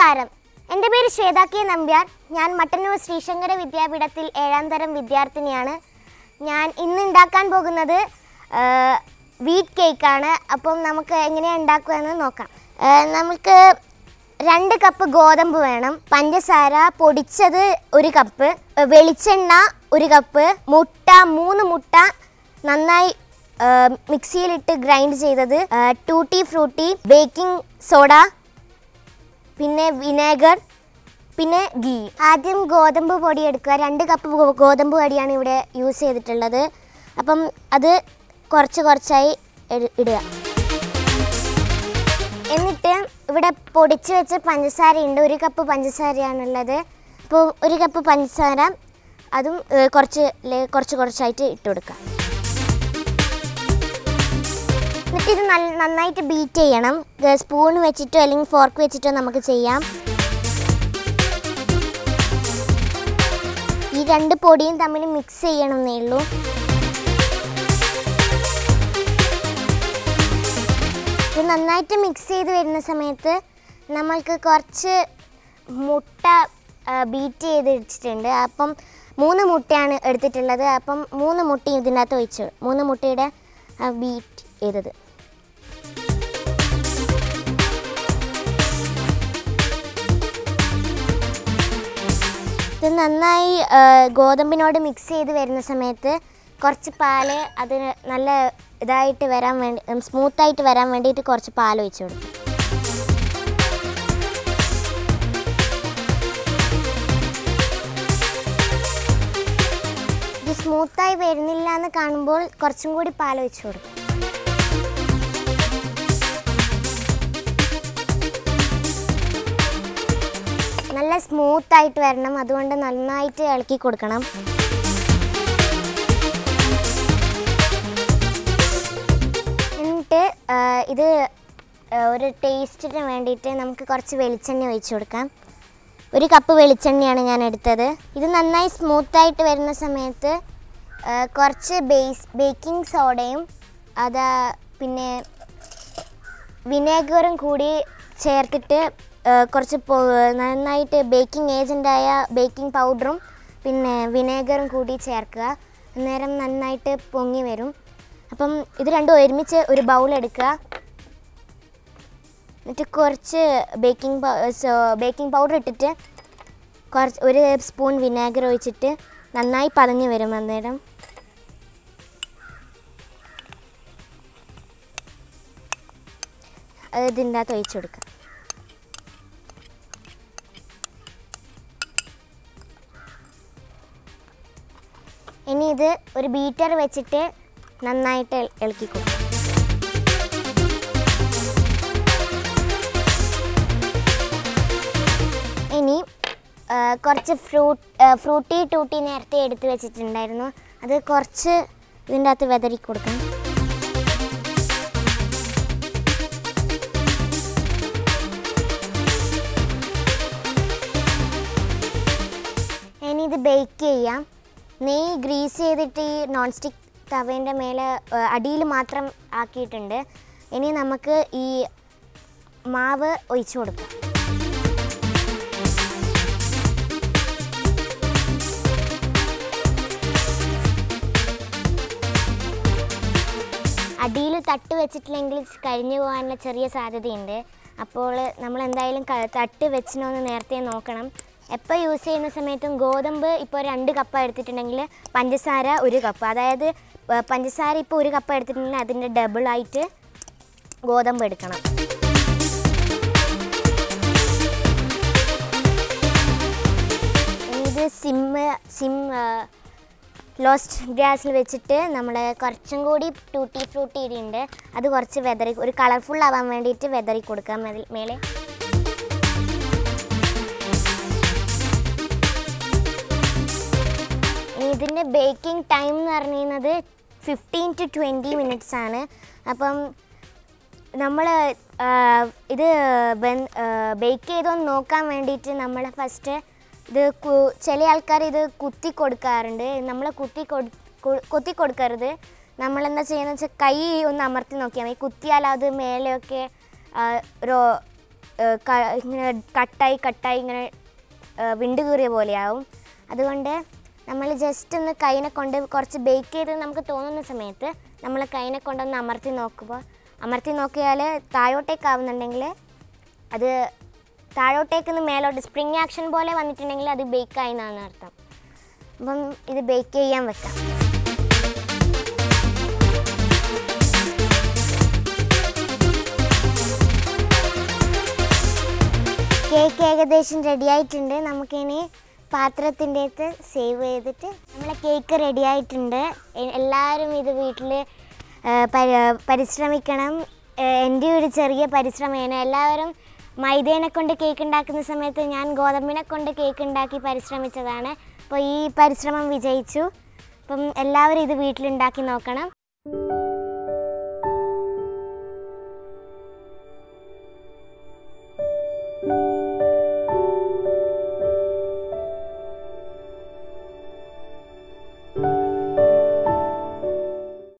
നമസ്കാരം. എൻ്റെ പേര് Swetha.K.Nambiar. ഞാൻ മട്ടന്നൂർ ശ്രീശങ്കര വിദ്യാപീഠത്തിൽ 7ാം തരം വിദ്യാർത്ഥിനിയാണ്. ഞാൻ ഇന്ന് ഉണ്ടാക്കാൻ പോകുന്നത് വീറ്റ് കേക്ക് ആണ്. അപ്പം നമുക്ക് എങ്ങനെയാണ് ഉണ്ടാക്കുകയെന്ന് നോക്കാം. നമുക്ക് 2 കപ്പ് ഗോതമ്പ് വേണം, പഞ്ചസാര പൊടിച്ചത് 1 കപ്പ്, വെളിച്ചെണ്ണ 1 കപ്പ്, മുട്ട 3 മുട്ട നന്നായി മിക്സിയിലിട്ട് ഗ്രൈൻഡ് ചെയ്തത്, ടൂട്ടി ഫ്രൂട്ടി, ബേക്കിംഗ് സോഡ, പിന്നെ വിനേഗർ, പിന്നെ ഗീ. ആദ്യം ഗോതമ്പ് പൊടി എടുക്കുക. 2 കപ്പ് ഗോതമ്പ് പൊടിയാണ് ഇവിടെ യൂസ് ചെയ്തിട്ടുള്ളത്. അപ്പം അത് കുറച്ചായി ഇടുക. എന്നിട്ട് ഇവിടെ പൊടിച്ച് വെച്ച പഞ്ചസാരയുണ്ട്. 1 കപ്പ് പഞ്ചസാരയാണുള്ളത്. അപ്പോൾ 1 കപ്പ് പഞ്ചസാര അതും കുറച്ചായിട്ട് ഇട്ട് കൊടുക്കുക. എന്നിട്ട് ഇത് നന്നായിട്ട് ബീറ്റ് ചെയ്യണം. സ്പൂൺ വെച്ചിട്ടോ അല്ലെങ്കിൽ ഫോർക്ക് വെച്ചിട്ടോ നമുക്ക് ചെയ്യാം. ഈ 2 പൊടിയും തമ്മിൽ മിക്സ് ചെയ്യണമെന്നേ ഉള്ളൂ. ഇത് നന്നായിട്ട് മിക്സ് ചെയ്ത് വരുന്ന സമയത്ത് നമ്മൾക്ക് കുറച്ച് മുട്ട ബീറ്റ് ചെയ്ത് വെച്ചിട്ടുണ്ട്. അപ്പം 3 മുട്ടയാണ് എടുത്തിട്ടുള്ളത്. അപ്പം 3 മുട്ടയും ഇതിനകത്ത് ഒഴിച്ചു. 3 മുട്ടയുടെ ബീറ്റ് ചെയ്തത്. ഇത് നന്നായി ഗോതമ്പിനോട് മിക്സ് ചെയ്ത് വരുന്ന സമയത്ത് കുറച്ച് പാല് അതിന് നല്ല ഇതായിട്ട് വരാൻ വേണ്ടി, സ്മൂത്തായിട്ട് വരാൻ വേണ്ടിയിട്ട് കുറച്ച് പാൽ ഒഴിച്ചു കൊടുക്കും. ഇത് സ്മൂത്തായി വരുന്നില്ല എന്ന് കാണുമ്പോൾ കുറച്ചും കൂടി പാൽ ഒഴിച്ചു കൊടുക്കും. നല്ല സ്മൂത്തായിട്ട് വരണം, അതുകൊണ്ട് നന്നായിട്ട് ഇളക്കി കൊടുക്കണം. എന്നിട്ട് ഇത് ഒരു ടേസ്റ്റിന് വേണ്ടിയിട്ട് നമുക്ക് കുറച്ച് വെളിച്ചെണ്ണ ഒഴിച്ചു കൊടുക്കാം. 1 കപ്പ് വെളിച്ചെണ്ണയാണ് ഞാൻ എടുത്തത്. ഇത് നന്നായി സ്മൂത്തായിട്ട് വരുന്ന സമയത്ത് കുറച്ച് ബേക്കിംഗ് സോഡയും പിന്നെ വിനേഗറും കൂടി ചേർത്തിട്ട് കുറച്ച് നന്നായിട്ട് ബേക്കിംഗ് ഏജൻ്റായ ബേക്കിംഗ് പൗഡറും പിന്നെ വിനേഗറും കൂടി ചേർക്കുക. അന്നേരം നന്നായിട്ട് പൊങ്ങി വരും. അപ്പം ഇത് രണ്ടും ഒരുമിച്ച് ഒരു ബൗൾ എടുക്കുക. എന്നിട്ട് കുറച്ച് ബേക്കിംഗ് പൗഡർ ഇട്ടിട്ട് 1 സ്പൂൺ വിനേഗർ ഒഴിച്ചിട്ട് നന്നായി പതഞ്ഞ് വരും. അന്നേരം അത് ഇതിൻ്റെ അകത്ത് ഒഴിച്ചു കൊടുക്കുക. ഇനി ഇത് ഒരു ബീറ്റർ വെച്ചിട്ട് നന്നായിട്ട് ഇളക്കി കൊടുക്കും. ഇനി കുറച്ച് ഫ്രൂട്ടി ടൂട്ടി നേരത്തെ എടുത്ത് വെച്ചിട്ടുണ്ടായിരുന്നു. അത് കുറച്ച് ഇതിൻ്റെ അകത്ത് വിതറി കൊടുക്കണം. ഇനി ഇത് ബേക്ക് ചെയ്യാം. നെയ്യ് ഗ്രീസ് ചെയ്തിട്ട് ഈ നോൺ സ്റ്റിക്ക് തവേൻ്റെ മേലെ അടിയിൽ മാത്രം ആക്കിയിട്ടുണ്ട്. ഇനി നമുക്ക് ഈ മാവ് ഒഴിച്ചു കൊടുക്കാം. അടിയിൽ തട്ട് വെച്ചിട്ടില്ലെങ്കിൽ കരിഞ്ഞു പോകാനുള്ള ചെറിയ സാധ്യതയുണ്ട്. അപ്പോൾ നമ്മൾ എന്തായാലും തട്ട് വെച്ചിനോന്ന് നേരത്തെ നോക്കണം. എപ്പോൾ യൂസ് ചെയ്യുന്ന സമയത്തും ഗോതമ്പ് ഇപ്പോൾ 2 കപ്പ് എടുത്തിട്ടുണ്ടെങ്കിൽ പഞ്ചസാര 1 കപ്പ്, അതായത് പഞ്ചസാര ഇപ്പോൾ 1 കപ്പ് എടുത്തിട്ടുണ്ടെങ്കിൽ അതിൻ്റെ ഡബിളായിട്ട് ഗോതമ്പ് എടുക്കണം. ഇത് സിം ലോസ്റ്റ് ഗ്യാസിൽ വെച്ചിട്ട് നമ്മൾ കുറച്ചും കൂടി ടൂട്ടി ഫ്രൂട്ടി ഇടിയുണ്ട്, അത് കുറച്ച് ഒരു കളർഫുൾ ആവാൻ വേണ്ടിയിട്ട് വെതറി കൊടുക്കാം മേലെ. ഇതിൻ്റെ ബേക്കിംഗ് ടൈം എന്ന് പറയുന്നത് 15 to 20 മിനിറ്റ്സ് ആണ്. അപ്പം നമ്മൾ ഇത് ബേക്ക് ചെയ്തോന്ന് നോക്കാൻ വേണ്ടിയിട്ട് നമ്മൾ ഫസ്റ്റ് ഇത് ചില ആൾക്കാർ ഇത് കുത്തി കൊടുക്കാറുണ്ട്. നമ്മൾ കുത്തി കൊടുക്കരുത്. നമ്മളെന്താ ചെയ്യുന്നത് വെച്ചാൽ കൈ ഒന്ന് അമർത്തി നോക്കിയാൽ മതി. കുത്തിയാൽ അത് മേലെയൊക്കെ ഇങ്ങനെ കട്ടായി ഇങ്ങനെ വിണ്ട് കീറിയ പോലെയാവും. അതുകൊണ്ട് നമ്മൾ ജസ്റ്റ് ഒന്ന് കൈനെ കൊണ്ട് കുറച്ച് ബേക്ക് ചെയ്ത് നമുക്ക് തോന്നുന്ന സമയത്ത് നമ്മൾ കൈനെ കൊണ്ടൊന്ന് അമർത്തി നോക്കിയാൽ താഴോട്ടേക്കാവുന്നുണ്ടെങ്കിൽ അത് താഴോട്ടേക്കൊന്ന് മേലോട്ട് സ്പ്രിങ് ആക്ഷൻ പോലെ വന്നിട്ടുണ്ടെങ്കിൽ അത് ബേക്കായി എന്നാണ് അർത്ഥം. അപ്പം ഇത് ബേക്ക് ചെയ്യാൻ വെക്കാം. കേക്ക് ഏകദേശം റെഡി ആയിട്ടുണ്ട്. നമുക്കിനി പാത്രത്തിൻ്റെ അകത്ത് സേവ് ചെയ്തിട്ട് നമ്മളെ കേക്ക് റെഡി ആയിട്ടുണ്ട്. എല്ലാവരും ഇത് വീട്ടിൽ പരിശ്രമിക്കണം. എൻ്റെ ഒരു ചെറിയ പരിശ്രമമാണ്. എല്ലാവരും മൈദേനെ കൊണ്ട് കേക്ക് ഉണ്ടാക്കുന്ന സമയത്ത് ഞാൻ ഗോതമ്പിനെ കൊണ്ട് കേക്ക് ഉണ്ടാക്കി പരിശ്രമിച്ചതാണ്. അപ്പോൾ ഈ പരിശ്രമം വിജയിച്ചു. അപ്പം എല്ലാവരും ഇത് വീട്ടിലുണ്ടാക്കി നോക്കണം.